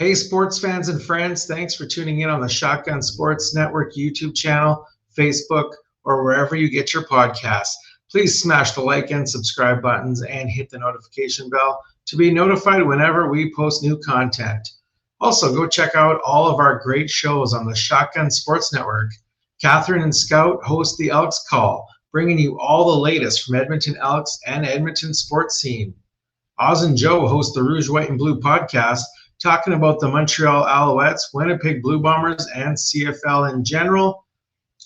Hey, sports fans and friends, thanks for tuning in on the Shotgun Sports Network YouTube channel, Facebook, or wherever you get your podcasts. Please smash the like and subscribe buttons and hit the notification bell to be notified whenever we post new content. Also, go check out all of our great shows on the Shotgun Sports Network. Catherine and Scout host the Elks Call, bringing you all the latest from Edmonton Elks and Edmonton sports scene. Oz and Joe host the Rouge, White, and Blue podcast, talking about the Montreal Alouettes, Winnipeg Blue Bombers, and CFL in general.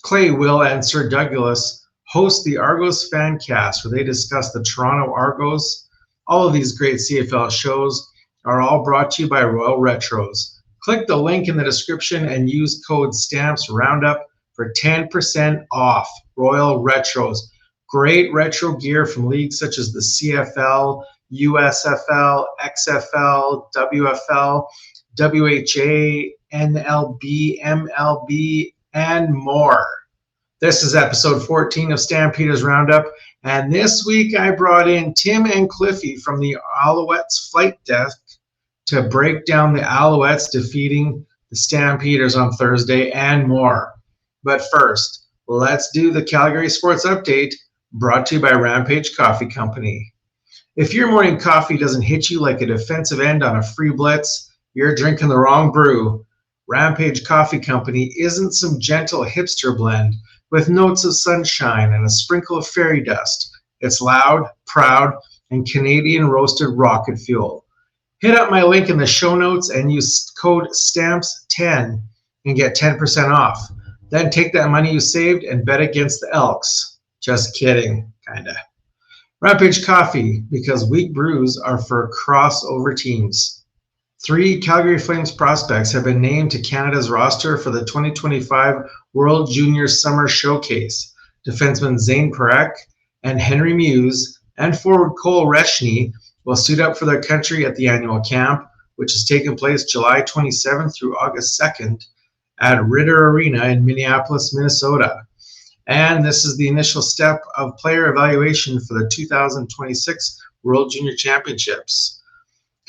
Clay, Will, and Sir Douglas host the Argos Fancast, where they discuss the Toronto Argos. All of these great CFL shows are all brought to you by Royal Retros. Click the link in the description and use code Stampeders Roundup for 10% off Royal Retros. Great retro gear from leagues such as the CFL, USFL, XFL, WFL, WHA, NLB, MLB, and more. This is episode 14 of Stampeders Roundup, and this week I brought in Tim and Cliffy from the Alouettes Flightdeck to break down the Alouettes defeating the Stampeders on Thursday and more. But first, let's do the Calgary Sports Update, brought to you by Rampage Coffee Company. If your morning coffee doesn't hit you like a defensive end on a free blitz, you're drinking the wrong brew. Rampage Coffee Company isn't some gentle hipster blend with notes of sunshine and a sprinkle of fairy dust. It's loud, proud, and Canadian roasted rocket fuel. Hit up my link in the show notes and use code STAMPS10 and get 10% off. Then take that money you saved and bet against the Elks. Just kidding, kinda. Rampage Coffee, because weak brews are for crossover teams. 3 Calgary Flames prospects have been named to Canada's roster for the 2025 World Junior Summer Showcase. Defenseman Zane Parekh and Henry Muse and forward Cole Reshny will suit up for their country at the annual camp, which is taking place July 27th through August 2nd at Ritter Arena in Minneapolis, Minnesota. And this is the initial step of player evaluation for the 2026 World Junior Championships.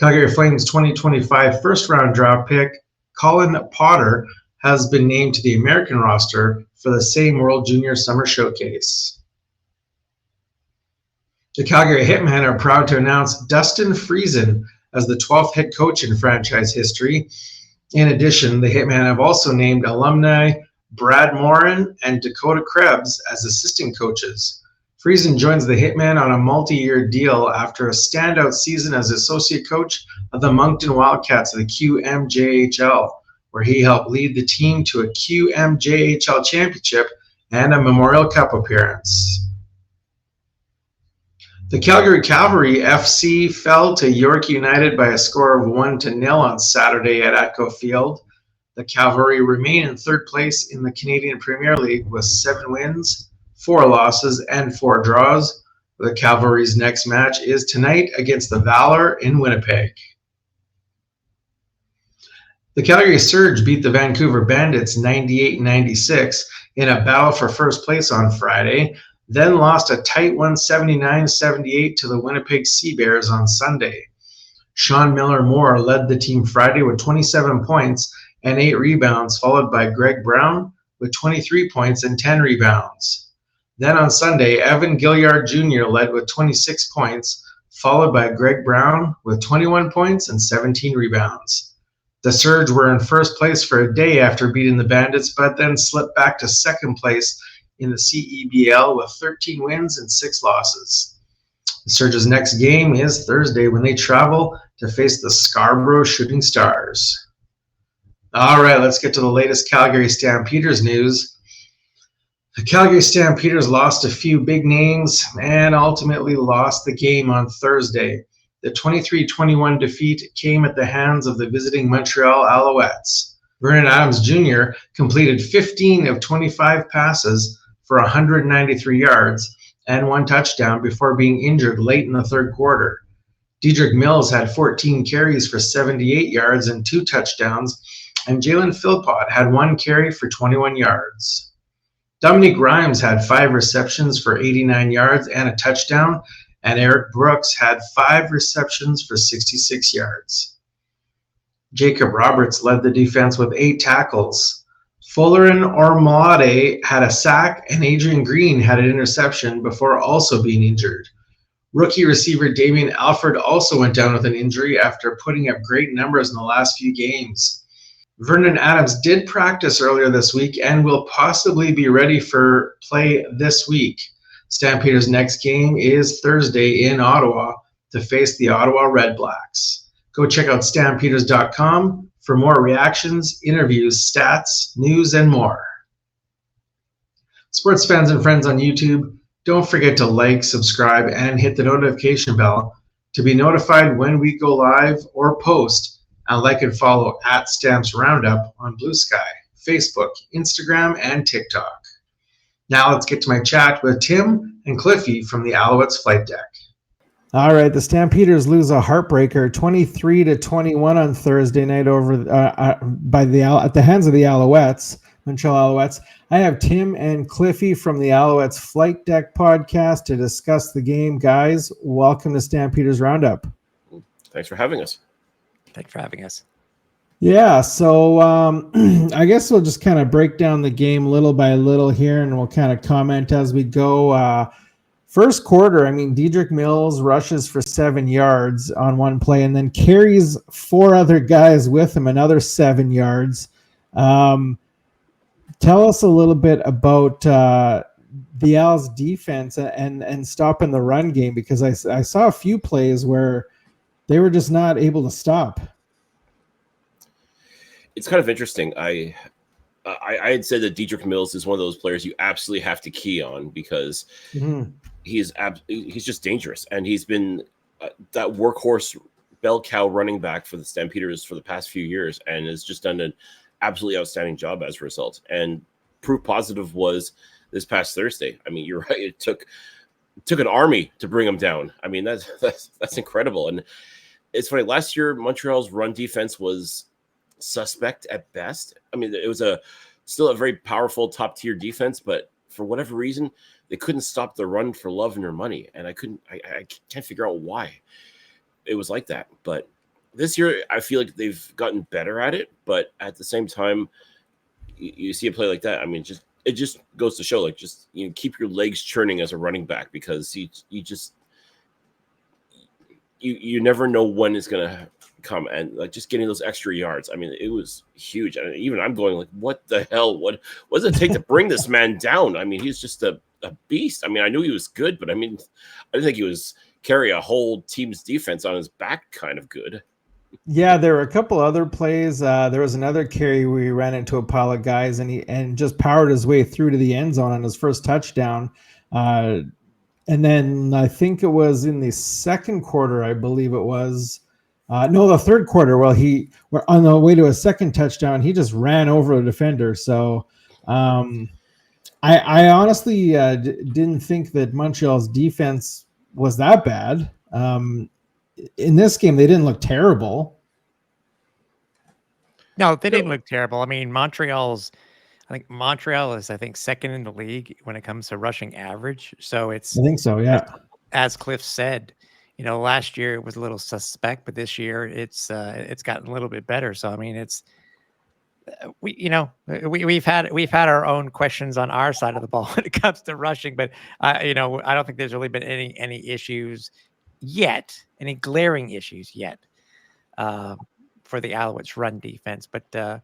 Calgary Flames 2025 first-round draft pick Colin Potter has been named to the American roster for the same World Junior Summer Showcase. The Calgary Hitmen are proud to announce Dustin Friesen as the 12th head coach in franchise history. In addition, the Hitmen have also named alumni Brad Morin and Dakota Krebs as assistant coaches. Friesen joins the Hitmen on a multi-year deal after a standout season as associate coach of the Moncton Wildcats of the QMJHL, where he helped lead the team to a QMJHL championship and a Memorial Cup appearance. The Calgary Cavalry FC fell to York United by a score of 1-0 on Saturday at Atco Field. The Cavalry remain in third place in the Canadian Premier League with 7 wins, 4 losses, and 4 draws. The Cavalry's next match is tonight against the Valor in Winnipeg. The Calgary Surge beat the Vancouver Bandits 98-96 in a battle for first place on Friday, then lost a tight one 79-78 to the Winnipeg Sea Bears on Sunday. Sean Miller-Moore led the team Friday with 27 points and 8 rebounds, followed by Greg Brown with 23 points and 10 rebounds. Then on Sunday, Evan Gilliard Jr. led with 26 points, followed by Greg Brown with 21 points and 17 rebounds. The Surge were in first place for a day after beating the Bandits, but then slipped back to second place in the CEBL with 13 wins and 6 losses. The Surge's next game is Thursday when they travel to face the Scarborough Shooting Stars. All right, let's get to the latest Calgary Stampeders news. The Calgary Stampeders lost a few big names and ultimately lost the game on Thursday. The 23-21 defeat came at the hands of the visiting Montreal Alouettes. Vernon Adams Jr. completed 15 of 25 passes for 193 yards and 1 touchdown before being injured late in the third quarter. Dedrick Mills had 14 carries for 78 yards and 2 touchdowns, and Jalen Philpott had 1 carry for 21 yards. Dominique Rhymes had 5 receptions for 89 yards and a touchdown, and Eric Brooks had 5 receptions for 66 yards. Jacob Roberts led the defense with 8 tackles. Fullerin Ormade had a sack, and Adrian Green had an interception before also being injured. Rookie receiver Damien Alford also went down with an injury after putting up great numbers in the last few games. Vernon Adams did practice earlier this week and will possibly be ready for play this week. Stampeders' next game is Thursday in Ottawa to face the Ottawa Red Blacks. Go check out stampeders.com for more reactions, interviews, stats, news, and more. Sports fans and friends on YouTube, don't forget to like, subscribe, and hit the notification bell to be notified when we go live or post. And like and follow at Stamps Roundup on Blue Sky, Facebook, Instagram, and TikTok. Now let's get to my chat with Tim and Cliffy from the Alouettes Flightdeck. All right, the Stampeders lose a heartbreaker, 23-21 on Thursday night over at the hands of the Alouettes, Montreal Alouettes. I have Tim and Cliffy from the Alouettes Flightdeck podcast to discuss the game. Guys, welcome to Stampeders Roundup. Thanks for having us. Thanks for having us. Yeah, so I guess we'll just kind of break down the game little by little here, and we'll kind of comment as we go. First quarter, Dedrick Mills rushes for 7 yards on one play and then carries 4 other guys with him, another 7 yards. Tell us a little bit about the Al's defense and stopping the run game, because I saw a few plays where they were just not able to stop. It's kind of interesting. I had said that Dedrick Mills is one of those players you absolutely have to key on because he's just dangerous, and he's been that workhorse bell cow running back for the Stampeders for the past few years, and has just done an absolutely outstanding job as a result. And proof positive was this past Thursday. You're right; it took an army to bring him down. That's incredible. And it's funny. Last year, Montreal's run defense was suspect at best. It was still a very powerful top tier defense, but for whatever reason, they couldn't stop the run for love nor money. And I can't figure out why it was like that. But this year, I feel like they've gotten better at it. But at the same time, you see a play like that. It just goes to show, keep your legs churning as a running back, because you never know when it's going to come, and just getting those extra yards. It was huge. Even I'm going what the hell? What does it take to bring this man down? He's just a beast. I knew he was good, but I didn't think he was carry a whole team's defense on his back kind of good. Yeah, there were a couple other plays. There was another carry where he ran into a pile of guys and just powered his way through to the end zone on his first touchdown. And then I think it was in the second quarter, I believe it was. The third quarter. Well, we're on the way to a second touchdown. He just ran over a defender. So I honestly didn't think that Montreal's defense was that bad. In this game, they didn't look terrible. No, they didn't look terrible. Montreal is, second in the league when it comes to rushing average. So I think so, yeah. As Cliff said, last year it was a little suspect, but this year it's gotten a little bit better. So we've had our own questions on our side of the ball when it comes to rushing, but I don't think there's really been any issues yet, any glaring issues yet for the Alouettes run defense. But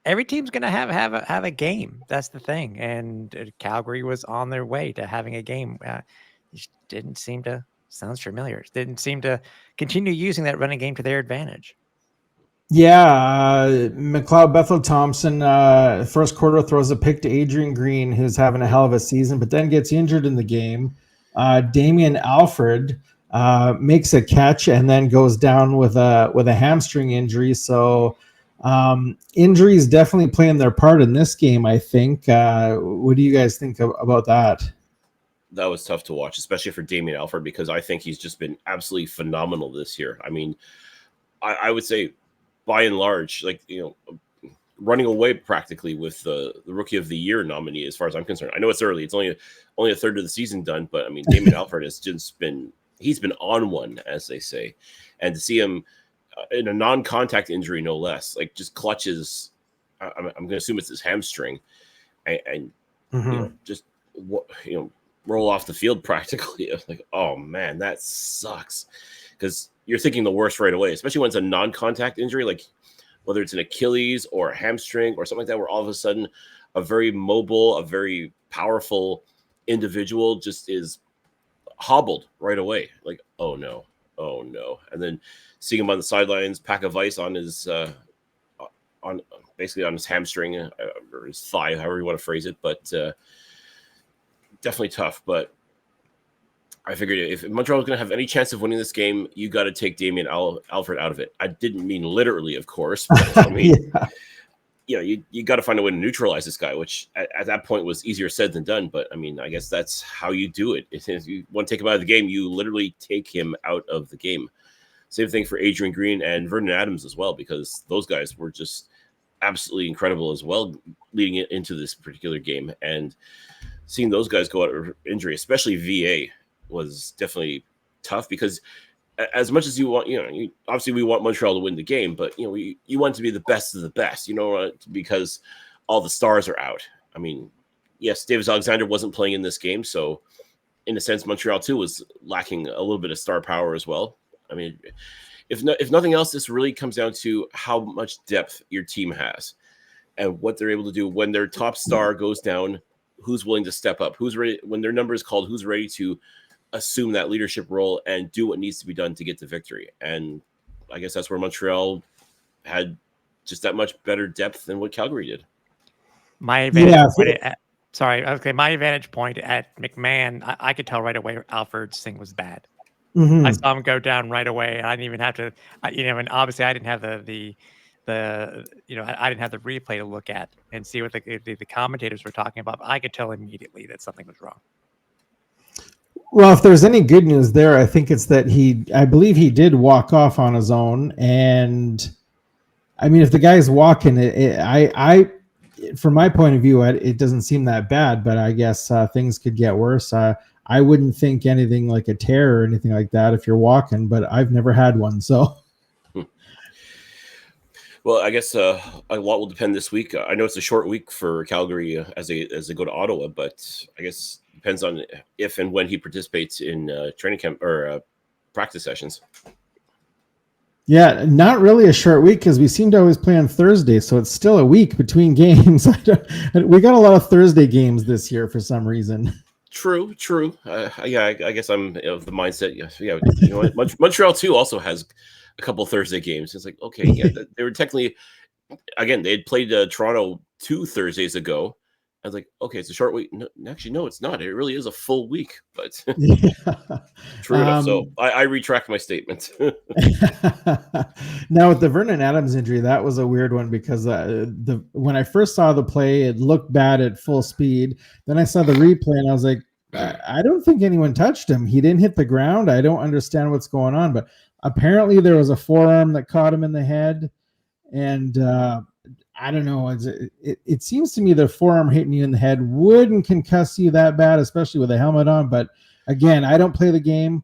every team's going to have a game. That's the thing. And Calgary was on their way to having a game. Just didn't seem to. Sounds familiar. Didn't seem to continue using that running game to their advantage. Yeah, McLeod Bethel Thompson, first quarter throws a pick to Adrian Green, who's having a hell of a season, but then gets injured in the game. Damien Alford makes a catch and then goes down with a hamstring injury. So injuries definitely playing their part in this game, I think. What do you guys think about that? That was tough to watch, especially for Damien Alford, because I think he's just been absolutely phenomenal this year. I would say, by and large, running away practically with the Rookie of the Year nominee, as far as I'm concerned. I know it's early; it's only a third of the season done, but Damien Alford has just been on one, as they say, and to see him in a non-contact injury, no less. Like just clutches. I'm going to assume it's his hamstring, and just roll off the field practically. Like, oh man, that sucks, because you're thinking the worst right away, especially when it's a non-contact injury, like whether it's an Achilles or a hamstring or something like that, where all of a sudden a very mobile, a very powerful individual just is hobbled right away. Like, oh no. And then seeing him on the sidelines, pack of ice on his on basically on his hamstring or his thigh, however you want to phrase it, but definitely tough. But I figured if Montreal was going to have any chance of winning this game, you got to take Damien Alfred out of it. I didn't mean literally, of course, but I mean, you got to find a way to neutralize this guy, which at that point was easier said than done. But I mean, I guess that's how you do it. If you want to take him out of the game, you literally take him out of the game. Same thing for Adrian Green and Vernon Adams as well, because those guys were just absolutely incredible as well leading it into this particular game. And seeing those guys go out of injury, especially VA, was definitely tough, because as much as you want, obviously we want Montreal to win the game, but you want it to be the best of the best, because all the stars are out. I mean, yes, Davis Alexander wasn't playing in this game, so in a sense, Montreal too was lacking a little bit of star power as well. I mean, if nothing else, this really comes down to how much depth your team has and what they're able to do when their top star goes down. Who's willing to step up? Who's ready when their number is called? Who's ready to assume that leadership role and do what needs to be done to get the victory? And I guess that's where Montreal had just that much better depth than what Calgary did. My advantage point at McMahon, I could tell right away Alfred's thing was bad. I saw him go down right away. I didn't even have to, and obviously I didn't have I didn't have the replay to look at and see what the commentators were talking about. But I could tell immediately that something was wrong. Well, if there's any good news there, I think it's that I believe he did walk off on his own. And I mean, if the guy's walking, from my point of view, it doesn't seem that bad, but I guess things could get worse. I wouldn't think anything like a tear or anything like that if you're walking, but I've never had one. So. Well, I guess a lot will depend this week. I know it's a short week for Calgary as they go to Ottawa, but I guess it depends on if and when he participates in training camp or practice sessions. Yeah, not really a short week because we seem to always play on Thursday, so it's still a week between games. We got a lot of Thursday games this year for some reason. True. I guess I'm of the mindset. Yeah, Montreal too also has a couple Thursday games. It's like, okay, yeah, they were technically, again, they had played Toronto 2 Thursdays ago. I was like, okay, it's a short week. No, actually, no, it's not. It really is a full week, but true enough. So I retract my statement. Now with the Vernon Adams injury, that was a weird one because when I first saw the play, it looked bad at full speed. Then I saw the replay and I was like, I don't think anyone touched him. He didn't hit the ground. I don't understand what's going on, but apparently there was a forearm that caught him in the head. And I don't know. It seems to me the forearm hitting you in the head wouldn't concuss you that bad, especially with a helmet on. But again, I don't play the game.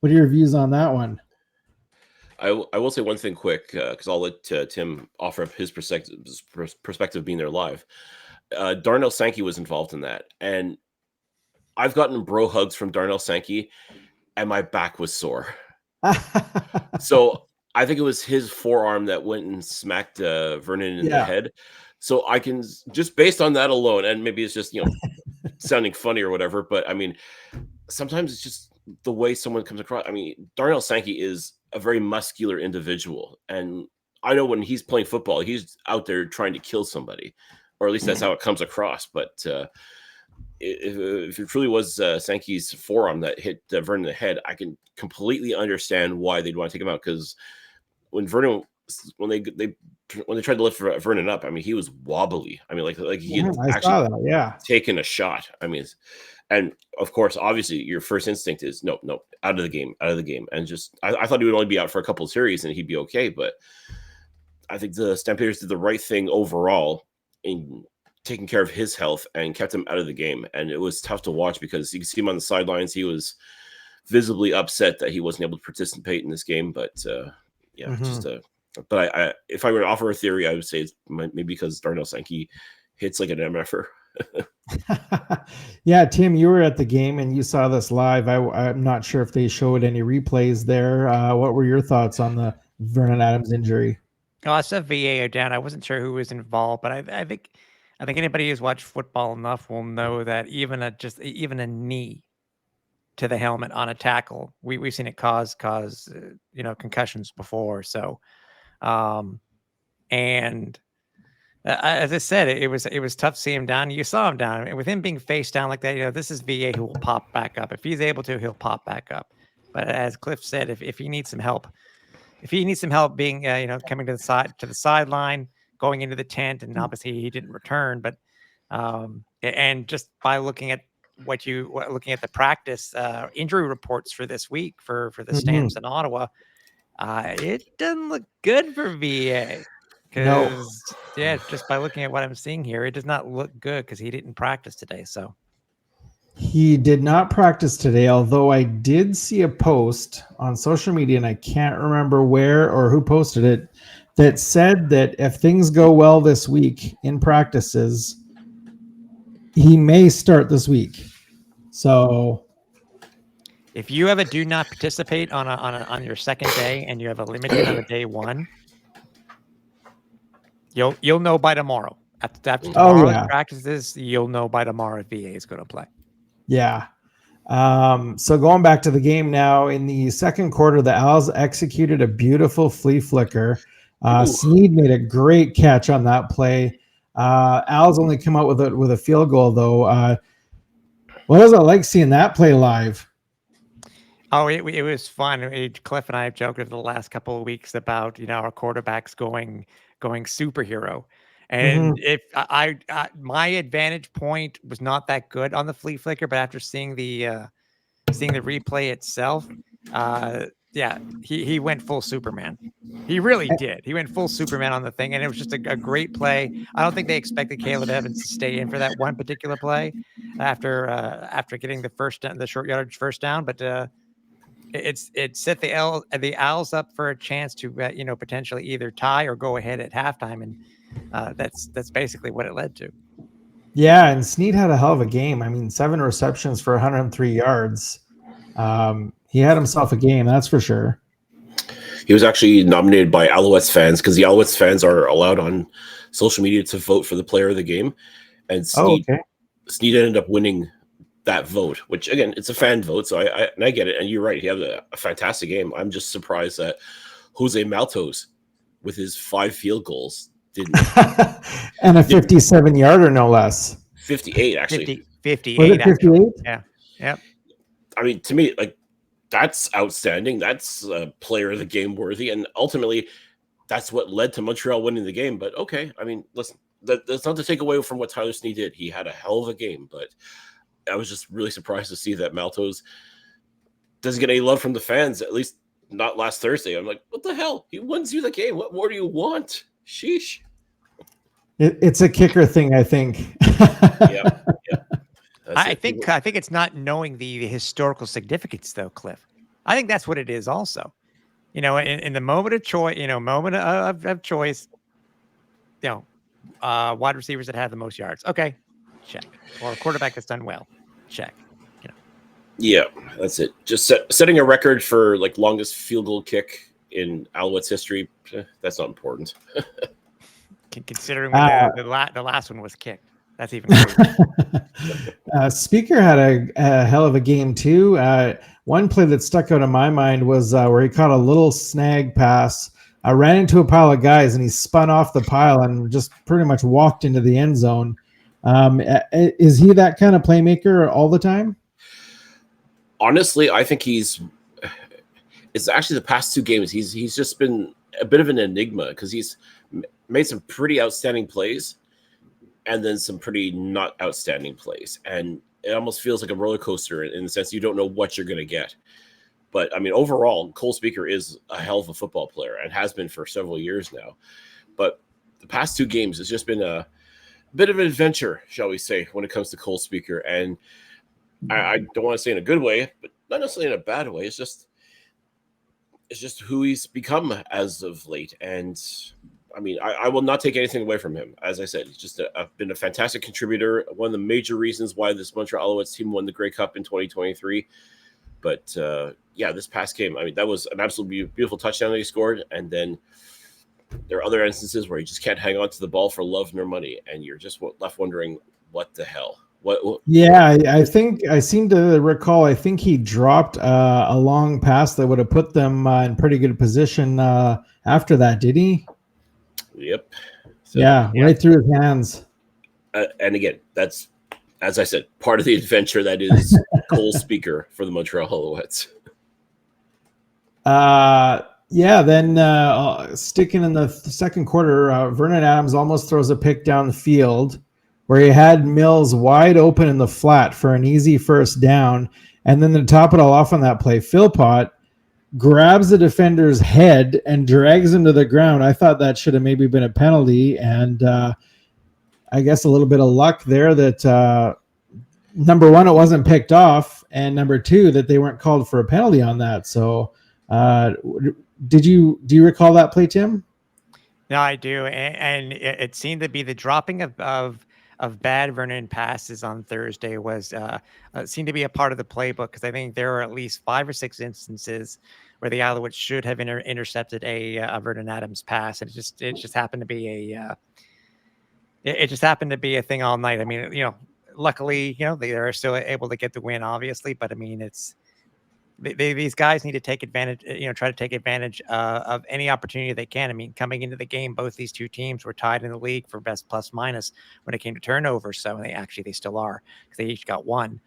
What are your views on that one? I will say one thing quick because I'll let Tim offer up his perspective being there live. Darnell Sankey was involved in that. And I've gotten bro hugs from Darnell Sankey and my back was sore. So I think it was his forearm that went and smacked Vernon in the head. So I can just based on that alone, and maybe it's just, sounding funny or whatever. But I mean, sometimes it's just the way someone comes across. I mean, Darnell Sankey is a very muscular individual. And I know when he's playing football, he's out there trying to kill somebody, or at least that's how it comes across. But if it truly was Sankey's forearm that hit Vernon in the head, I can completely understand why they'd want to take him out. Because when they tried to lift Vernon up, I mean, he was wobbly. I mean, like he had actually taken a shot. I mean, and of course, obviously, your first instinct is no, out of the game. And just I thought he would only be out for a couple of series and he'd be okay. But I think the Stampeders did the right thing overall in taking care of his health and kept him out of the game. And it was tough to watch because you could see him on the sidelines. He was visibly upset that he wasn't able to participate in this game. But Yeah, just a. But I, if I were to offer a theory, I would say it's maybe because Darnell Sankey hits like an MFer. Yeah, Tim, you were at the game and you saw this live. I'm not sure if they showed any replays there. What were your thoughts on the Vernon Adams injury? Oh, I saw VAR down. I wasn't sure who was involved, but I think anybody who's watched football enough will know that even a knee to the helmet on a tackle, we've seen it cause concussions before. So, and as I said, it was tough to see him down. You saw him down. I mean, with him being face down like that, this is VA who will pop back up. If he's able to, he'll pop back up. But as Cliff said, if he needs some help, being coming to the sideline, going into the tent, and obviously he didn't return, but and just by looking at looking at the practice injury reports for this week for the Stamps in Ottawa, it doesn't look good for VA. No. Yeah, just by looking at what I'm seeing here, it does not look good because he didn't practice today. So he did not practice today, although I did see a post on social media, and I can't remember where or who posted it, that said that if things go well this week in practices, he may start this week. So if you have a do not participate on your second day and you have a limited on the day one, you'll know by tomorrow. After tomorrow's practices, you'll know by tomorrow if VA is going to play. Yeah. So going back to the game now, in the second quarter, the Owls executed a beautiful flea flicker. Sneed made a great catch on that play. Owls only come out with a field goal, though. What was it like seeing that play live? Oh, it was fun. Cliff and I have joked over the last couple of weeks about our quarterbacks going superhero, and if I my advantage point was not that good on the flea flicker, but after seeing the replay itself, he went full Superman. He really did. He went full Superman on the thing, and it was just a great play. I don't think they expected Caleb Evans to stay in for that one particular play after getting the short yardage first down, but it set the Owls up for a chance to potentially either tie or go ahead at halftime, and that's basically what it led to. Yeah, and Sneed had a hell of a game. I mean, 7 receptions for 103 yards. He had himself a game, that's for sure. He was actually nominated by Alouettes fans because the Alouettes fans are allowed on social media to vote for the player of the game, and Sneed ended up winning that vote, which again, it's a fan vote, so I get it. And you're right, he had a fantastic game. I'm just surprised that Jose Maltos, with his 5 field goals, didn't and a 57-yarder, no less. 58 actually. 58. Was it 58? Yeah. Yep. I mean, to me, like, that's outstanding. That's player of the game worthy, and ultimately, that's what led to Montreal winning the game. But okay, I mean, listen, that's not to take away from what Tyler Sneed did. He had a hell of a game, but I was just really surprised to see that Maltos doesn't get any love from the fans, at least not last Thursday. I'm like, what the hell? He wins you the game. What more do you want? Sheesh. It's a kicker thing, I think. Yeah. I think it's not knowing the historical significance, though, Cliff. I think that's what it is also. In the moment of choice, moment of choice, wide receivers that have the most yards. Okay, check. Or a quarterback that's done well. Check. Yeah, that's it. Just setting a record for like longest field goal kick in Alouettes history. That's not important. Considering the last one was kicked. That's even crazier. Speaker had a hell of a game too. One play that stuck out in my mind was where he caught a little snag pass, ran into a pile of guys, and he spun off the pile and just pretty much walked into the end zone. Is he that kind of playmaker all the time? Honestly, I think it's actually the past 2 games. He's just been a bit of an enigma because he's made some pretty outstanding plays and then some pretty not outstanding plays. And it almost feels like a roller coaster in the sense you don't know what you're going to get. But I mean, overall, Cole Speaker is a hell of a football player and has been for several years now. But the past 2 games has just been a bit of an adventure, shall we say, when it comes to Cole Speaker. And I don't want to say in a good way, but not necessarily in a bad way. It's it's just who he's become as of late. And I mean, I will not take anything away from him. As I said, he's just been a fantastic contributor. One of the major reasons why this Montreal Alouettes team won the Grey Cup in 2023. But yeah, this past game, I mean, that was an absolutely beautiful touchdown that he scored. And then there are other instances where he just can't hang on to the ball for love nor money. And you're just left wondering, what the hell? Yeah, I think I seem to recall. I think he dropped a long pass that would have put them in pretty good position after that. Did he? Yep. So, yeah, right through his hands. And again, that's, as I said, part of the adventure that is Cole Speaker for the Montreal Alouettes. Yeah. Then sticking in the second quarter, Vernon Adams almost throws a pick down the field, where he had Mills wide open in the flat for an easy first down. And then to top it all off on that play, Philpott grabs the defender's head and drags him to the ground. I thought that should have maybe been a penalty. And I guess a little bit of luck there that number one, it wasn't picked off. And number two, that they weren't called for a penalty on that. So do you recall that play, Tim? No, I do. And it seemed to be the dropping of bad Vernon passes on Thursday was seemed to be a part of the playbook, because I think there were at least 5 or 6 instances where the Alouettes should have intercepted a Vernon Adams pass, and it just happened to be a thing all night. I mean, luckily, they are still able to get the win, obviously, but I mean, these guys need to take advantage, try to take advantage of any opportunity they can. I mean, coming into the game, both these two teams were tied in the league for best plus minus when it came to turnovers. So they still are, because they each got 1.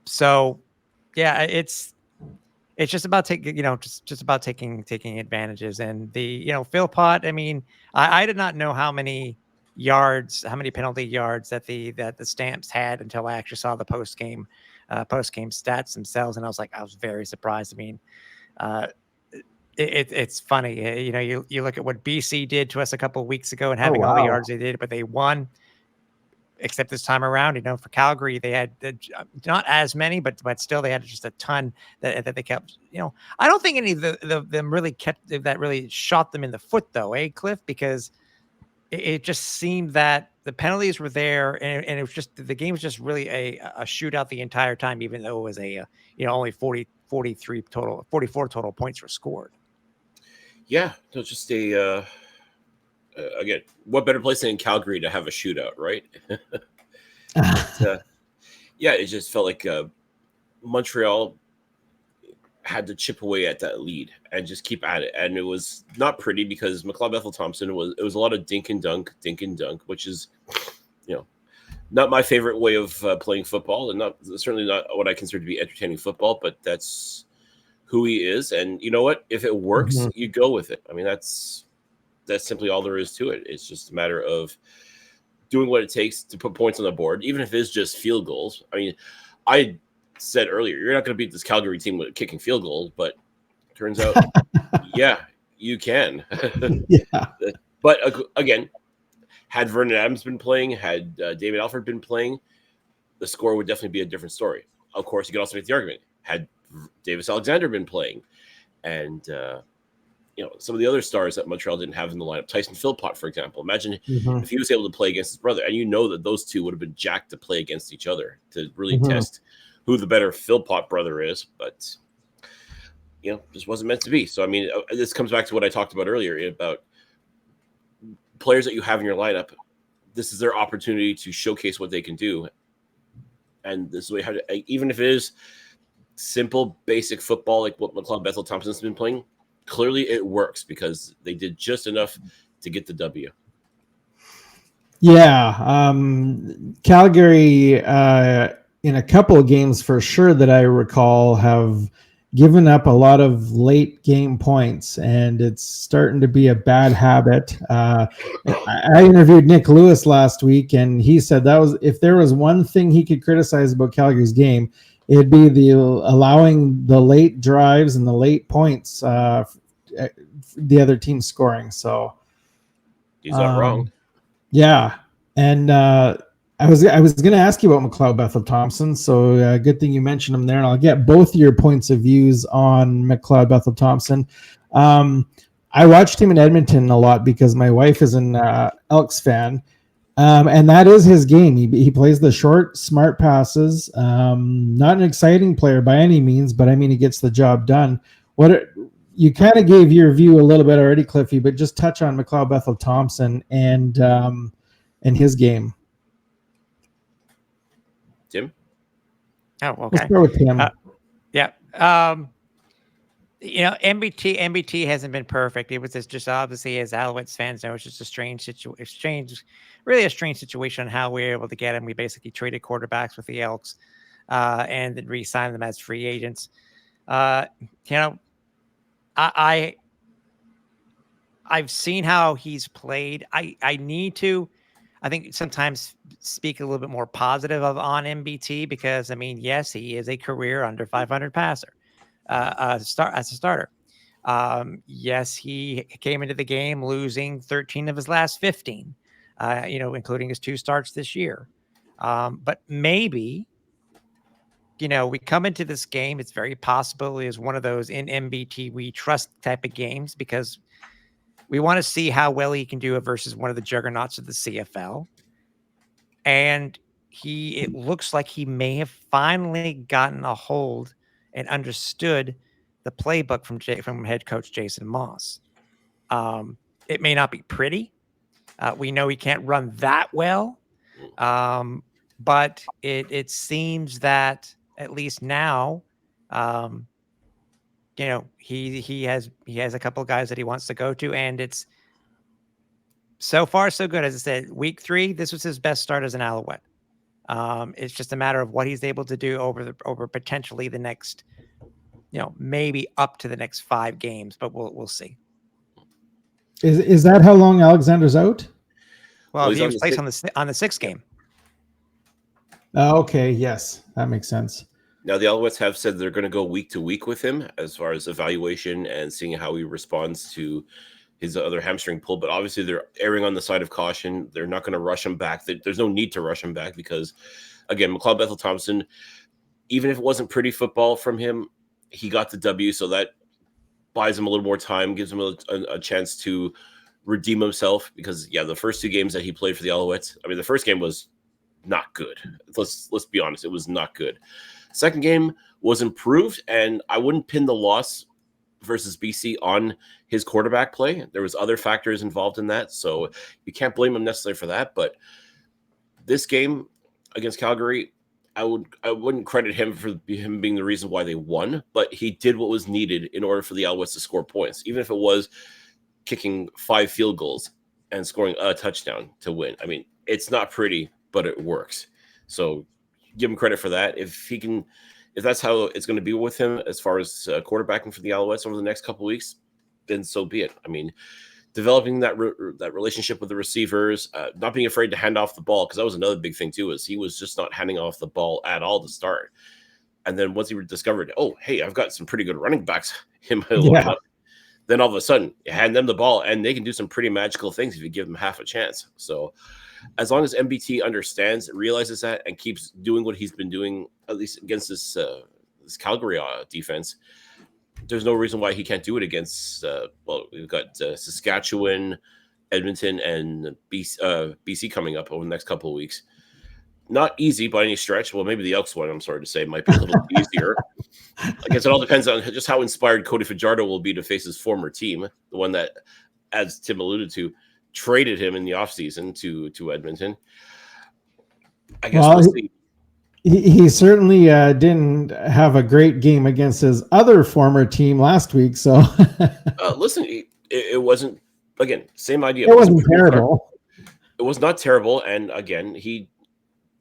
So yeah, it's just about just about taking advantages. And the, Philpott, I mean, I did not know how many penalty yards that the Stamps had until I actually saw the post game stats themselves, and I was very surprised. I mean, it's funny, you look at what BC did to us a couple of weeks ago and having all the yards they did, but they won. Except this time around, for Calgary, they had not as many, but still they had just a ton that they kept. I don't think any of them really really shot them in the foot, though, Cliff? Because it just seemed that the penalties were there, and it was just, the game was just really a shootout the entire time, even though it was only 44 total points were scored. Yeah, no, just again, what better place than in Calgary to have a shootout, right? Yeah, it just felt like Montreal had to chip away at that lead and just keep at it, and it was not pretty, because McLeod Bethel Thompson it was a lot of dink and dunk, which is not my favorite way of playing football, and certainly not what I consider to be entertaining football, but that's who he is. And you know what, if it works, you go with it. I mean, that's simply all there is to it. It's just a matter of doing what it takes to put points on the board, even if it's just field goals. I mean, I said earlier, you're not going to beat this Calgary team with kicking field goals, but turns out, yeah, you can. Yeah. But again, had Vernon Adams been playing, had David Alford been playing, the score would definitely be a different story. Of course, you could also make the argument, had Davis Alexander been playing, and some of the other stars that Montreal didn't have in the lineup, Tyson Philpott, for example. Imagine if he was able to play against his brother, and that those two would have been jacked to play against each other to really test who the better Philpott brother is, but just wasn't meant to be. So I mean, this comes back to what I talked about earlier about players that you have in your lineup. This is their opportunity to showcase what they can do, and this is what you have to, even if it is simple, basic football like what McLeod Bethel Thompson's been playing. Clearly, it works because they did just enough to get the W. Yeah, Calgary in a couple of games for sure that I recall have given up a lot of late game points, and it's starting to be a bad habit. I interviewed Nick Lewis last week, and he said that was, if there was one thing he could criticize about Calgary's game, it'd be the allowing the late drives and the late points, the other team scoring. So he's not wrong. Yeah, and I was going to ask you about McLeod Bethel Thompson, so good thing you mentioned him there, and I'll get both your points of views on McLeod Bethel Thompson. I watched him in Edmonton a lot because my wife is an Elks fan, and that is his game. He plays the short, smart passes. Not an exciting player by any means, but I mean he gets the job done. You kind of gave your view a little bit already, Cliffy, but just touch on McLeod Bethel Thompson and his game. Tim? Oh, okay. Let's start with Tim. Yeah. MBT hasn't been perfect. It was just obviously, as Alouettes fans know, it's just a strange situation on how we were able to get him. We basically traded quarterbacks with the Elks and then re-signed them as free agents. I've seen how he's played. I think sometimes speak a little bit more positive on MBT because, I mean, yes, he is a career under 500 passer as a starter. Yes, he came into the game losing 13 of his last 15, including his 2 starts this year. But maybe, we come into this game, it's very possible it is one of those in MBT we trust type of games because we want to see how well he can do it versus one of the juggernauts of the CFL. And it looks like he may have finally gotten a hold and understood the playbook from head coach Jason Moss. It may not be pretty. We know he can't run that well. But it seems that at least now, he has a couple of guys that he wants to go to, and it's so far so good. As I said, week 3, this was his best start as an Alouette. It's just a matter of what he's able to do over potentially the next, maybe up to the next 5 games, but we'll see. Is that how long Alexander's out? Well, he was placed on the 6th game. Okay, yes, that makes sense. Now, the Alouettes have said they're going to go week to week with him as far as evaluation and seeing how he responds to his other hamstring pull. But obviously, they're erring on the side of caution. They're not going to rush him back. There's no need to rush him back because, again, McLeod Bethel Thompson, even if it wasn't pretty football from him, he got the W. So that buys him a little more time, gives him a chance to redeem himself. Because, yeah, the first 2 games that he played for the Alouettes, I mean, the first game was not good. Let's be honest. It was not good. Second game was improved, and I wouldn't pin the loss versus BC on his quarterback play. There was other factors involved in that, so you can't blame him necessarily for that. But this game against Calgary, I wouldn't credit him for him being the reason why they won, but he did what was needed in order for the Alouettes to score points, even if it was kicking 5 field goals and scoring a touchdown to win. I mean, it's not pretty, but it works. So give him credit for that. If that's how it's going to be with him as far as quarterbacking for the Alouettes over the next couple of weeks, then so be it. I mean, developing that relationship with the receivers, not being afraid to hand off the ball, because that was another big thing too, is he was just not handing off the ball at all to start. And then once he discovered, oh, hey, I've got some pretty good running backs in my lineup, then all of a sudden you hand them the ball and they can do some pretty magical things if you give them half a chance. So as long as MBT understands, realizes that, and keeps doing what he's been doing, at least against this Calgary defense, there's no reason why he can't do it against, we've got Saskatchewan, Edmonton, and BC coming up over the next couple of weeks. Not easy by any stretch. Well, maybe the Elks one, I'm sorry to say, might be a little easier. I guess it all depends on just how inspired Cody Fajardo will be to face his former team, the one that, as Tim alluded to, traded him in the offseason to Edmonton. I guess we'll see. He certainly didn't have a great game against his other former team last week. So listen, it wasn't, again, same idea. It wasn't terrible. It was not terrible. And again, he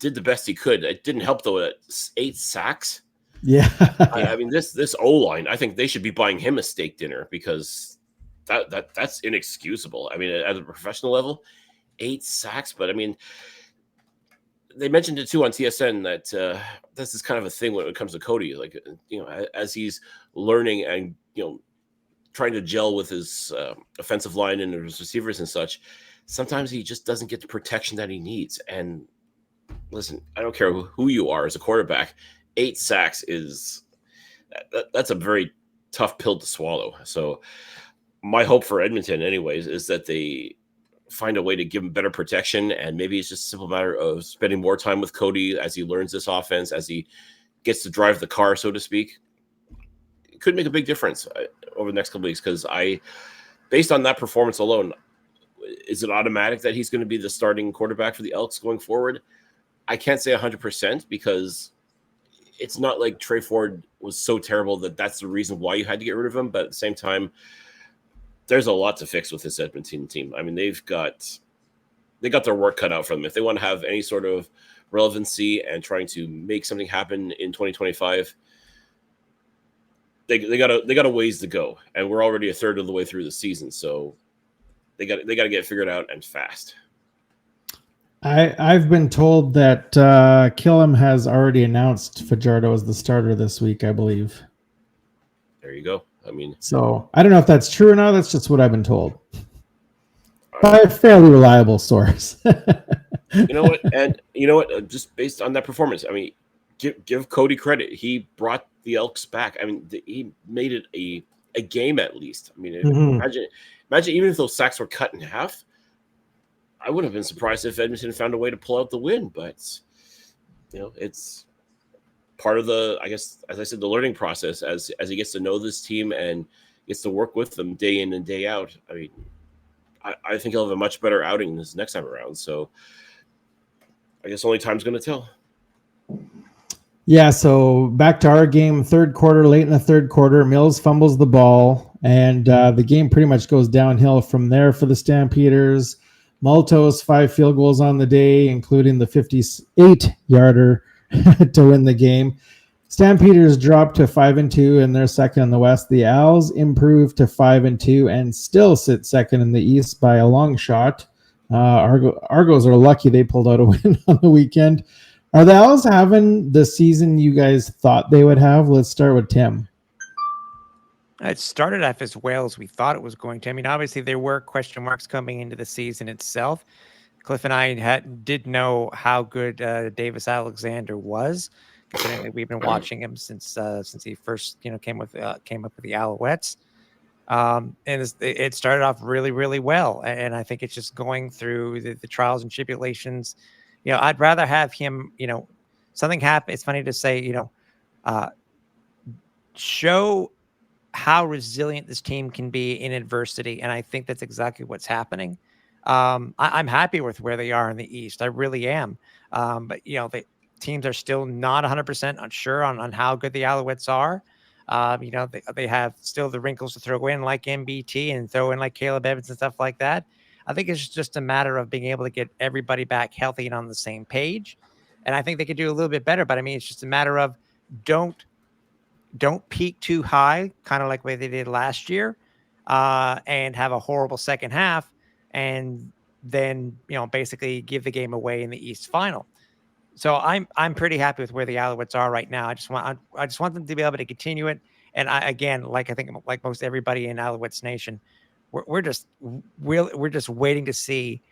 did the best he could. It didn't help though. 8 sacks. Yeah. I mean, this O-line, I think they should be buying him a steak dinner because that's inexcusable. I mean, at a professional level, 8 sacks. But I mean, they mentioned it too on TSN that this is kind of a thing when it comes to Cody. Like, as he's learning and trying to gel with his offensive line and his receivers and such, sometimes he just doesn't get the protection that he needs. And listen, I don't care who you are as a quarterback. 8 sacks that's a very tough pill to swallow. So my hope for Edmonton, anyways, is that they find a way to give him better protection, and maybe it's just a simple matter of spending more time with Cody as he learns this offense, as he gets to drive the car, so to speak. It could make a big difference over the next couple weeks, because based on that performance alone, is it automatic that he's going to be the starting quarterback for the Elks going forward? I can't say 100% because it's not like Trey Ford was so terrible that that's the reason why you had to get rid of him. But at the same time, there's a lot to fix with this Edmonton team. I mean, they got their work cut out for them. If they want to have any sort of relevancy and trying to make something happen in 2025, they got a ways to go, and we're already a third of the way through the season, so they got to get figured out and fast. I've been told that Killam has already announced Fajardo as the starter this week, I believe. There you go. I mean, so I don't know if that's true or not. That's just what I've been told by a fairly reliable source. You know what? And you know what? Just based on that performance, I mean, give Cody credit. He brought the Elks back. I mean, he made it a game at least. I mean, imagine even if those sacks were cut in half, I wouldn't have been surprised if Edmonton found a way to pull out the win. But it's part of the, I guess, as I said, the learning process as he gets to know this team and gets to work with them day in and day out. I mean, I think he'll have a much better outing this next time around. So I guess only time's going to tell. Yeah, so back to our game, third quarter, late in the third quarter, Mills fumbles the ball, and the game pretty much goes downhill from there for the Stampeders. Maltos 5 field goals on the day, including the 58-yarder to win the game. Stampeders dropped to 5-2, and they're second in the West. The Owls improved to 5-2 and still sit second in the East by a long shot. Argos are lucky they pulled out a win on the weekend. Are the Owls having the season you guys thought they would have? Let's start with Tim. It started off as well as we thought it was going to. I mean, obviously there were question marks coming into the season itself. Cliff and I did know how good Davis Alexander was. We've been watching him since he first came up with the Alouettes. And it started off really, really well. And I think it's just going through the trials and tribulations. I'd rather have him, something happen. It's funny to say, show how resilient this team can be in adversity. And I think that's exactly what's happening. I'm happy with where they are in the East. I really am. But, the teams are still not 100% unsure on how good the Alouettes are. They have still the wrinkles to throw in like MBT and throw in like Caleb Evans and stuff like that. I think it's just a matter of being able to get everybody back healthy and on the same page. And I think they could do a little bit better, but I mean, it's just a matter of don't peak too high, kind of like the way they did last year, and have a horrible second half. And then, basically give the game away in the East final. So I'm pretty happy with where the Alouettes are right now. I just want them to be able to continue it. And I think like most everybody in Alouettes Nation, we're just waiting to see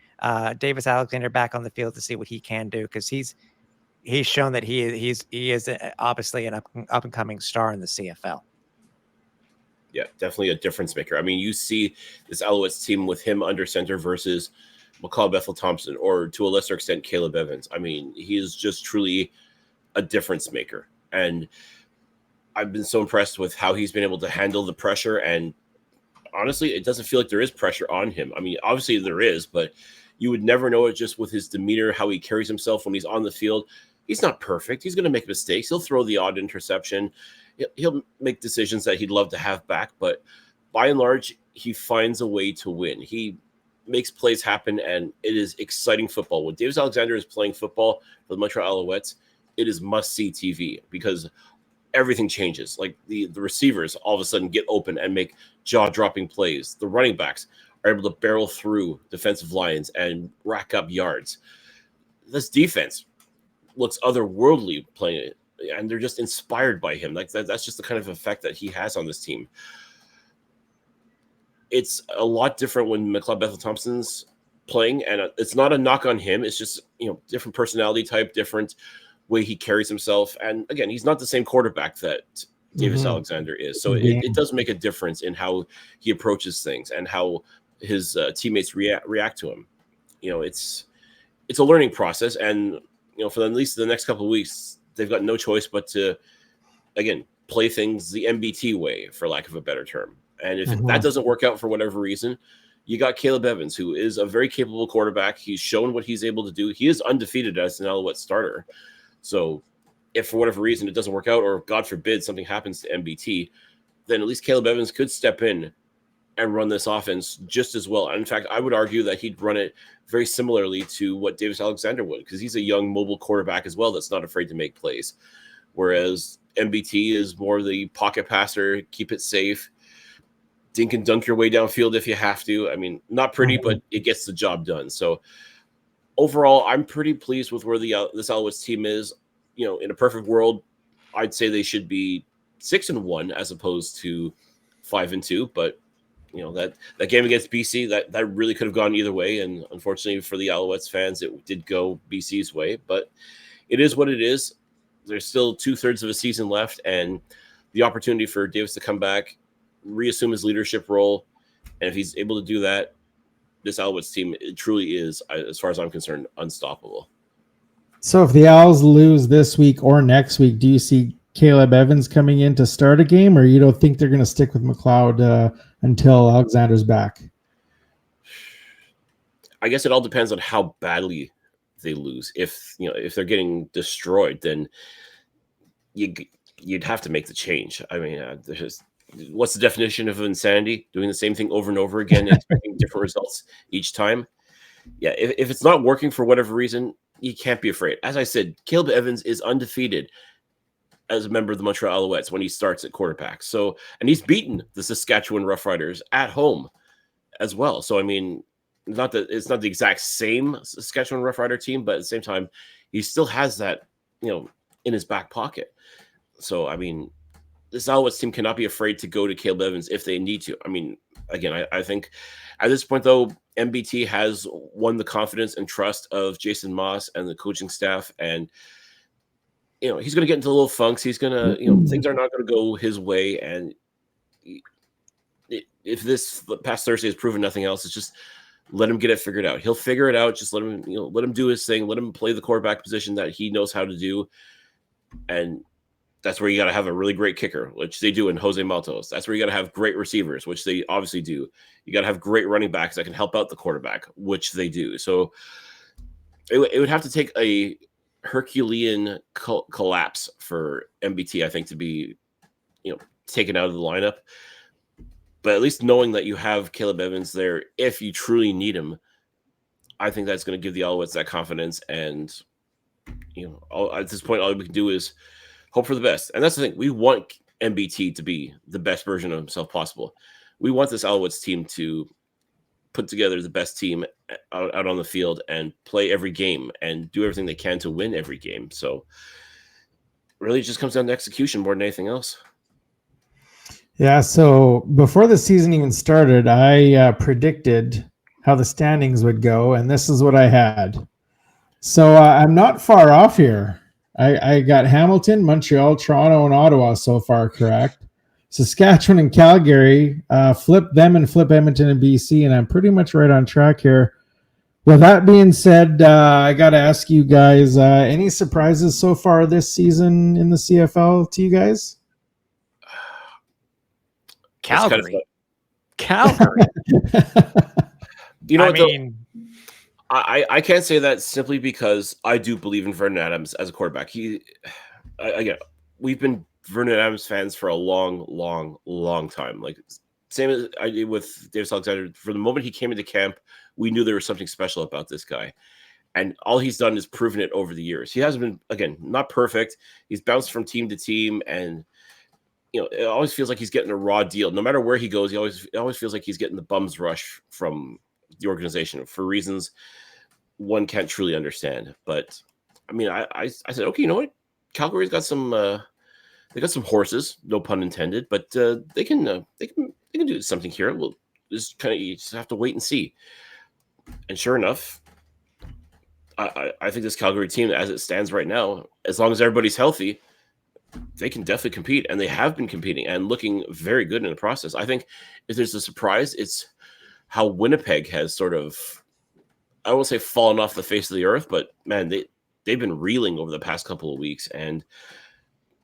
Davis Alexander back on the field to see what he can do, because he's shown that he is obviously an up and coming star in the CFL. Yeah, definitely a difference maker. I mean, you see this Alouettes team with him under center versus McCall Bethel-Thompson, or to a lesser extent, Caleb Evans. I mean, he is just truly a difference maker. And I've been so impressed with how he's been able to handle the pressure. And honestly, it doesn't feel like there is pressure on him. I mean, obviously there is, but you would never know it just with his demeanor, how he carries himself when he's on the field. He's not perfect. He's going to make mistakes. He'll throw the odd interception. He'll make decisions that he'd love to have back. But by and large, he finds a way to win. He makes plays happen, and it is exciting football. When Davis Alexander is playing football for the Montreal Alouettes, it is must-see TV, because everything changes. Like the receivers all of a sudden get open and make jaw-dropping plays. The running backs are able to barrel through defensive lines and rack up yards. This defense looks otherworldly playing it, and they're just inspired by him. Like that's just the kind of effect that he has on this team. It's a lot different when McLeod Bethel-Thompson's playing, and it's not a knock on him. It's just, different personality type, different way he carries himself. And again, he's not the same quarterback that Davis Alexander is. So it does make a difference in how he approaches things and how his teammates react to him. It's a learning process. And, for at least the next couple of weeks, they've got no choice but to, again, play things the MBT way, for lack of a better term. And if that doesn't work out for whatever reason, you got Caleb Evans, who is a very capable quarterback. He's shown what he's able to do. He is undefeated as an Alouette starter. So if for whatever reason it doesn't work out, or God forbid something happens to MBT, then at least Caleb Evans could step in and run this offense just as well. And in fact, I would argue that he'd run it very similarly to what Davis Alexander would, because he's a young mobile quarterback as well that's not afraid to make plays. Whereas MBT is more the pocket passer, keep it safe, dink and dunk your way downfield if you have to. I mean, not pretty, but it gets the job done. So overall, I'm pretty pleased with where this Alouettes team is. In a perfect world, I'd say they should be 6-1 as opposed to 5-2. But that game against BC, that really could have gone either way. And unfortunately for the Alouettes fans, it did go BC's way. But it is what it is. There's still 2/3 of a season left, and the opportunity for Davis to come back, reassume his leadership role, and if he's able to do that, this Alouettes team, it truly is, as far as I'm concerned, unstoppable. So if the Owls lose this week or next week, do you see Caleb Evans coming in to start a game, or you don't think they're going to stick with McLeod until Alexander's back? I guess it all depends on how badly they lose. If they're getting destroyed, then you'd have to make the change. I mean, what's the definition of insanity? Doing the same thing over and over again and expecting different results each time. Yeah, if it's not working for whatever reason, you can't be afraid. As I said, Caleb Evans is undefeated as a member of the Montreal Alouettes when he starts at quarterback. So, and he's beaten the Saskatchewan Roughriders at home as well. So, I mean, it's not the exact same Saskatchewan Roughrider team, but at the same time, he still has that, in his back pocket. So, I mean, this Alouettes team cannot be afraid to go to Caleb Evans if they need to. I mean, again, I think at this point, though, MBT has won the confidence and trust of Jason Moss and the coaching staff. And, he's going to get into little funks. He's going to, things are not going to go his way. And if this past Thursday has proven nothing else, it's just let him get it figured out. He'll figure it out. Just let him do his thing. Let him play the quarterback position that he knows how to do. And that's where you got to have a really great kicker, which they do in Jose Maltos. That's where you got to have great receivers, which they obviously do. You got to have great running backs that can help out the quarterback, which they do. So it would have to take a Herculean collapse for MBT, I think, to be, taken out of the lineup. But at least knowing that you have Caleb Evans there, if you truly need him, I think that's going to give the Alouettes that confidence. And, at this point, all we can do is hope for the best. And that's the thing. We want MBT to be the best version of himself possible. We want this Alouettes team to put together the best team out on the field and play every game and do everything they can to win every game. So really it just comes down to execution more than anything else. Yeah, so before the season even started, I predicted how the standings would go, and this is what I had. So I'm not far off here. I got Hamilton, Montreal, Toronto, and Ottawa so far correct. Saskatchewan and Calgary, flip them and flip Edmonton and BC, and I'm pretty much right on track here. With that being said, I got to ask you guys, any surprises so far this season in the CFL to you guys? Calgary. Calgary. I can't say that simply because I do believe in Vernon Adams as a quarterback. Again, we've been Vernon Adams fans for a long, long, long time. Like same as I did with Davis Alexander. From the moment he came into camp, we knew there was something special about this guy. And all he's done is proven it over the years. He hasn't been, again, not perfect. He's bounced from team to team, and it always feels like he's getting a raw deal. No matter where he goes, it always feels like he's getting the bum's rush from the organization for reasons one can't truly understand. But I mean, I said, okay, you know what? Calgary's got some they got some horses, no pun intended, but they can do something here. We'll just you just have to wait and see. And sure enough, I think this Calgary team, as it stands right now, as long as everybody's healthy, they can definitely compete, and they have been competing and looking very good in the process. I think if there's a surprise, it's how Winnipeg has sort of, I won't say fallen off the face of the earth, but man, they've been reeling over the past couple of weeks. And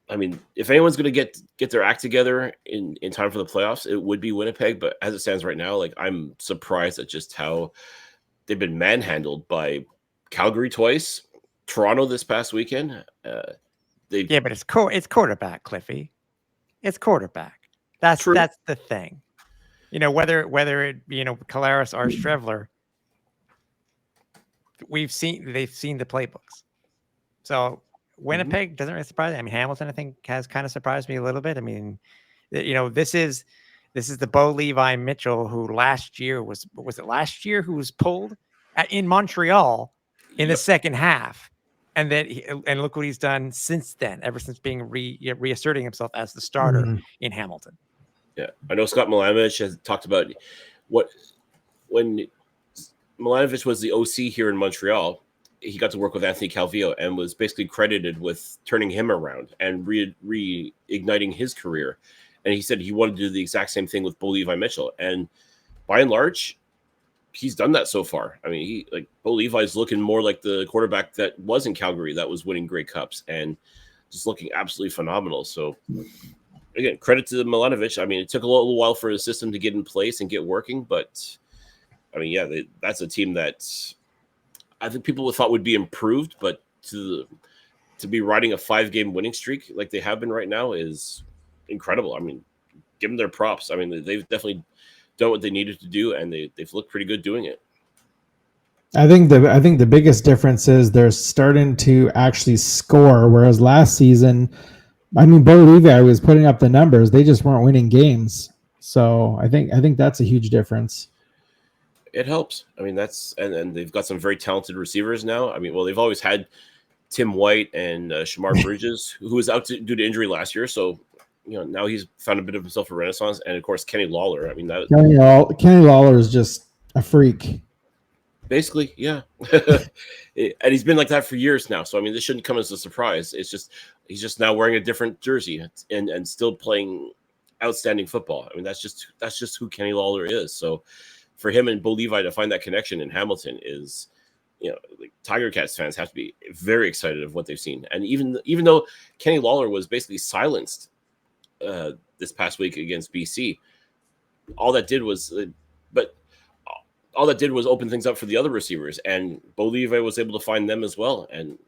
I mean, if anyone's going to get their act together in time for the playoffs, it would be Winnipeg. But as it stands right now, like, I'm surprised at just how they've been manhandled by Calgary twice, Toronto this past weekend. But it's quarterback, Cliffy. It's quarterback. That's the thing. Whether it Kalaris or Strevler, they've seen the playbooks. So Winnipeg doesn't really surprise me. I mean, Hamilton, I think, has kind of surprised me a little bit. I mean, this is the Bo Levi Mitchell who last year was it last year who was pulled in Montreal in the second half, and look what he's done since then. Ever since being reasserting himself as the starter in Hamilton. Yeah, I know Scott Milanovich has talked about when Milanovich was the OC here in Montreal. He got to work with Anthony Calvillo and was basically credited with turning him around and reigniting his career. And he said he wanted to do the exact same thing with Bo Levi Mitchell. And by and large, he's done that so far. I mean, Bo Levi's looking more like the quarterback that was in Calgary that was winning Grey Cups and just looking absolutely phenomenal. So again, credit to Milanovich. I mean, it took a little while for the system to get in place and get working, but I mean, yeah, that's a team that I think people thought would be improved, but to be riding a 5-game winning streak like they have been right now is incredible. I mean, give them their props. I mean, they've definitely done what they needed to do, and they've looked pretty good doing it. I think the biggest difference is they're starting to actually score, whereas last season, I mean, Bo Levi was putting up the numbers, they just weren't winning games. So I think that's a huge difference. It helps. I mean, and they've got some very talented receivers now. I mean, well, they've always had Tim White and Shamar Bridges, who was out due to injury last year. So, now he's found a bit of himself a renaissance. And of course, Kenny Lawler. I mean, Kenny Lawler is just a freak. Basically, yeah. And he's been like that for years now. So, I mean, this shouldn't come as a surprise. It's just he's just now wearing a different jersey and still playing outstanding football. I mean, that's just who Kenny Lawler is. So, for him and Bo Levi to find that connection in Hamilton is, Tiger Cats fans have to be very excited of what they've seen. And even though Kenny Lawler was basically silenced this past week against BC, all that did was open things up for the other receivers, and Bo Levi was able to find them as well, and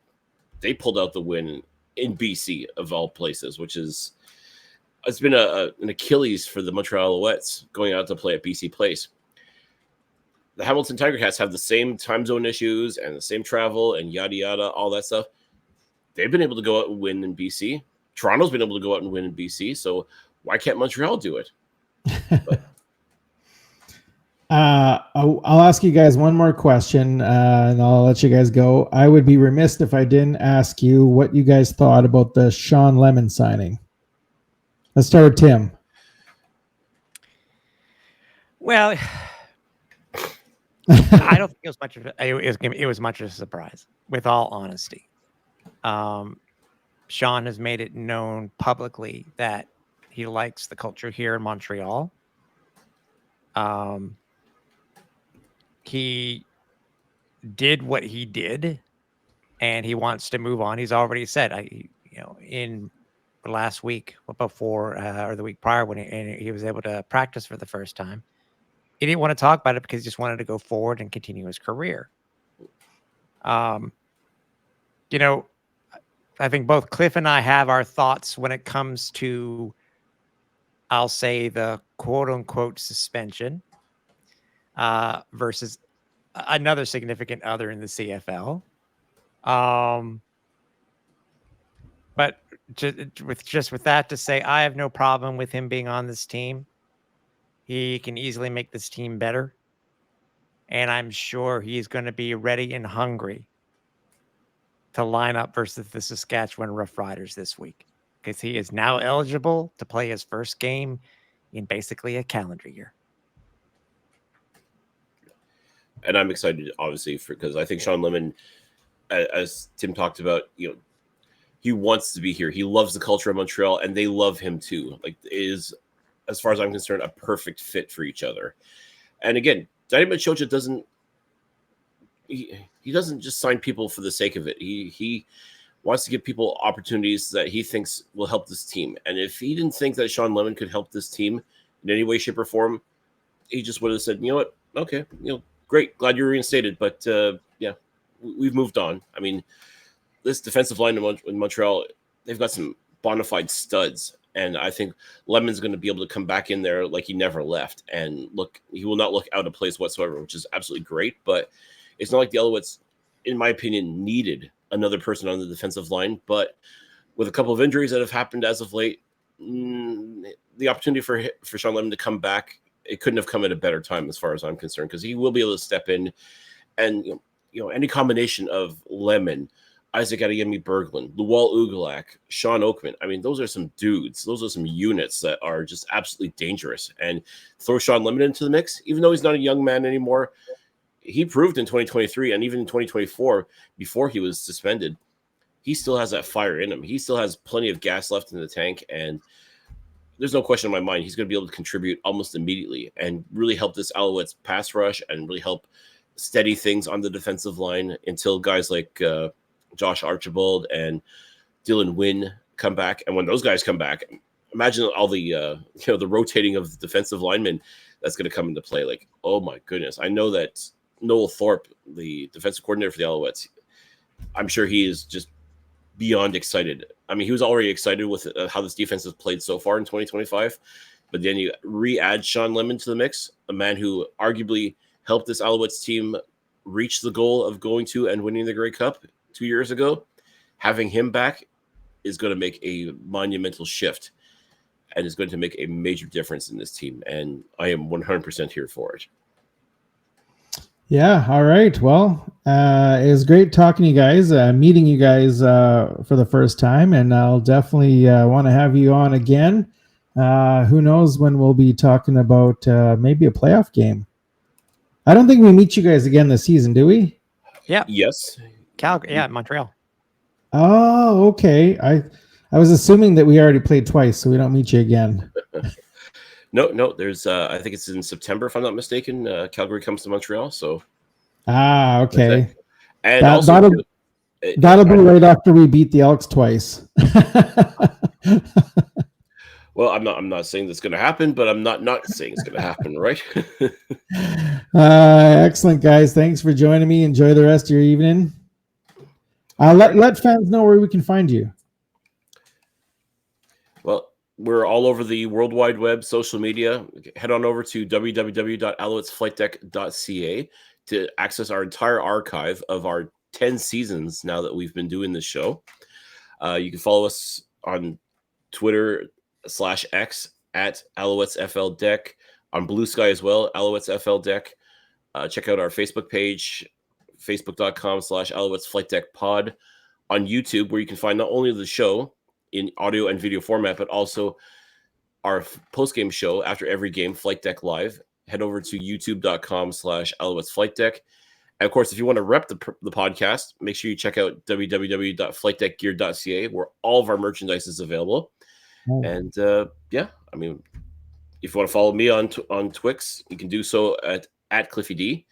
they pulled out the win in BC of all places, which is it's been an Achilles for the Montreal Alouettes going out to play at BC Place. The Hamilton Tiger Cats have the same time zone issues and the same travel and yada, yada, all that stuff. They've been able to go out and win in BC. Toronto's been able to go out and win in BC. So why can't Montreal do it? I'll ask you guys one more question, and I'll let you guys go. I would be remiss if I didn't ask you what you guys thought about the Sean Lemon signing. Let's start with Tim. Well, I don't think it was much of it was much of a surprise, with all honesty. Sean has made it known publicly that he likes the culture here in Montreal. He did what he did, and he wants to move on. He's already said, in the last week before or the week prior when he was able to practice for the first time, he didn't want to talk about it because he just wanted to go forward and continue his career. I think both Cliff and I have our thoughts when it comes to, I'll say, the quote unquote suspension versus another significant other in the CFL. But with that to say, I have no problem with him being on this team. He can easily make this team better. And I'm sure he's going to be ready and hungry to line up versus the Saskatchewan Roughriders this week, because he is now eligible to play his first game in basically a calendar year. and I'm excited, obviously, because I think Sean Lemon, as Tim talked about, he wants to be here. He loves the culture of Montreal, and they love him too. Like, it is, as far as I'm concerned, a perfect fit for each other. And again, Danny Machocha doesn't just sign people for the sake of it. He wants to give people opportunities that he thinks will help this team. And if he didn't think that Sean Lemon could help this team in any way, shape, or form, he just would have said, you know what, okay, great, glad you're reinstated, but yeah, we've moved on. I mean, this defensive line in Montreal, they've got some bona fide studs, and I think Lemon's going to be able to come back in there like he never left, and he will not look out of place whatsoever, which is absolutely great. But it's not like the Alouettes, in my opinion, needed another person on the defensive line. But with a couple of injuries that have happened as of late, the opportunity for Sean Lemon to come back, it couldn't have come at a better time as far as I'm concerned, because he will be able to step in, and any combination of Lemon, Isaac Adeyemi Berglund, Luwal Ugalak, Sean Oakman. I mean, those are some dudes. Those are some units that are just absolutely dangerous. And throw Sean Lemon into the mix, even though he's not a young man anymore. He proved in 2023 and even in 2024, before he was suspended, he still has that fire in him. He still has plenty of gas left in the tank, and there's no question in my mind he's going to be able to contribute almost immediately and really help this Alouettes pass rush and really help steady things on the defensive line until guys like Josh Archibald and Dylan Wynn come back. And when those guys come back, imagine all the the rotating of the defensive linemen that's going to come into play. Like, oh my goodness, I know that Noel Thorpe, the defensive coordinator for the Alouettes, I'm sure he is just beyond excited. I mean, he was already excited with how this defense has played so far in 2025, but then you re-add Sean Lemon to the mix, a man who arguably helped this Alouettes team reach the goal of going to and winning the Grey Cup 2 years ago. Having him back is going to make a monumental shift and is going to make a major difference in this team, and I am 100% here for it. Yeah. All right. Well, it was great talking to you guys, meeting you guys for the first time, and I'll definitely want to have you on again. Who knows when we'll be talking about maybe a playoff game. I don't think we meet you guys again this season, do we? Yeah. Yes. Montreal. Oh, okay. I was assuming that we already played twice, so we don't meet you again. No. There's I think it's in September, if I'm not mistaken. Calgary comes to Montreal, so. Okay. And that'll be right after we beat the Elks twice. Well, I'm not saying that's going to happen, but I'm not saying it's going to happen, right? Excellent, guys. Thanks for joining me. Enjoy the rest of your evening. Let fans know where we can find you. Well, we're all over the World Wide Web, social media. Head on over to www.alouettesflightdeck.ca to access our entire archive of our 10 seasons now that we've been doing this show. You can follow us on Twitter /X at Alouettes Flightdeck, on Blue Sky as well, Alouettes Flightdeck. Check out our Facebook page, facebook.com/Alouettes Flightdeck Pod, on YouTube, where you can find not only the show in audio and video format, but also our post-game show after every game, Flight Deck Live. Head over to youtube.com/Alouettes Flightdeck. And of course, if you want to rep the podcast, make sure you check out www.flightdeckgear.ca, where all of our merchandise is available. Oh. And yeah, I mean, if you want to follow me on Twix, you can do so at Cliffy D.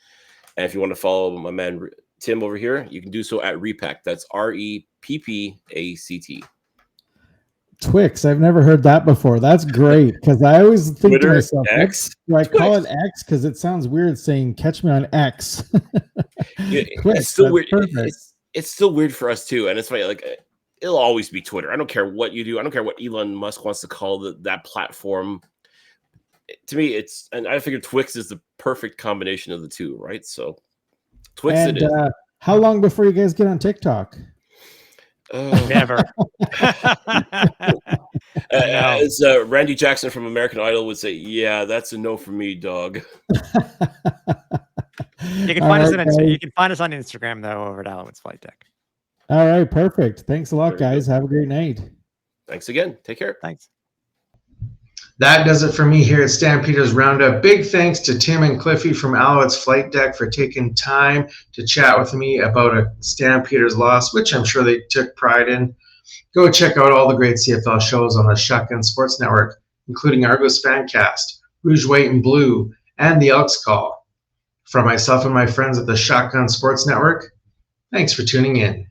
And if you want to follow my man Tim over here, you can do so at Repact. That's REPPACT. Twix. I've never heard that before. That's great, because I always think Twitter, to myself, X. Do I call it X because it sounds weird saying "catch me on X." It's still weird. It's still weird for us too, and it's funny. Like, it'll always be Twitter. I don't care what you do. I don't care what Elon Musk wants to call that platform. To me, and I figure Twix is the perfect combination of the two, right? So, Twix it is. How long before you guys get on TikTok? Never. As Randy Jackson from American Idol would say, "Yeah, that's a no for me, dog." You can find us on Instagram though, over at Alouettes Flightdeck. All right, perfect. Thanks a lot, guys. Have a great night. Thanks again. Take care. Thanks. That does it for me here at Stampeders Roundup. Big thanks to Tim and Cliffy from Alouettes Flightdeck for taking time to chat with me about a Stampeders loss, which I'm sure they took pride in. Go check out all the great CFL shows on the Shotgun Sports Network, including Argos Fancast, Rouge, White, and Blue, and the Elks Call. From myself and my friends at the Shotgun Sports Network, thanks for tuning in.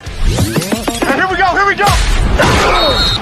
Here we go!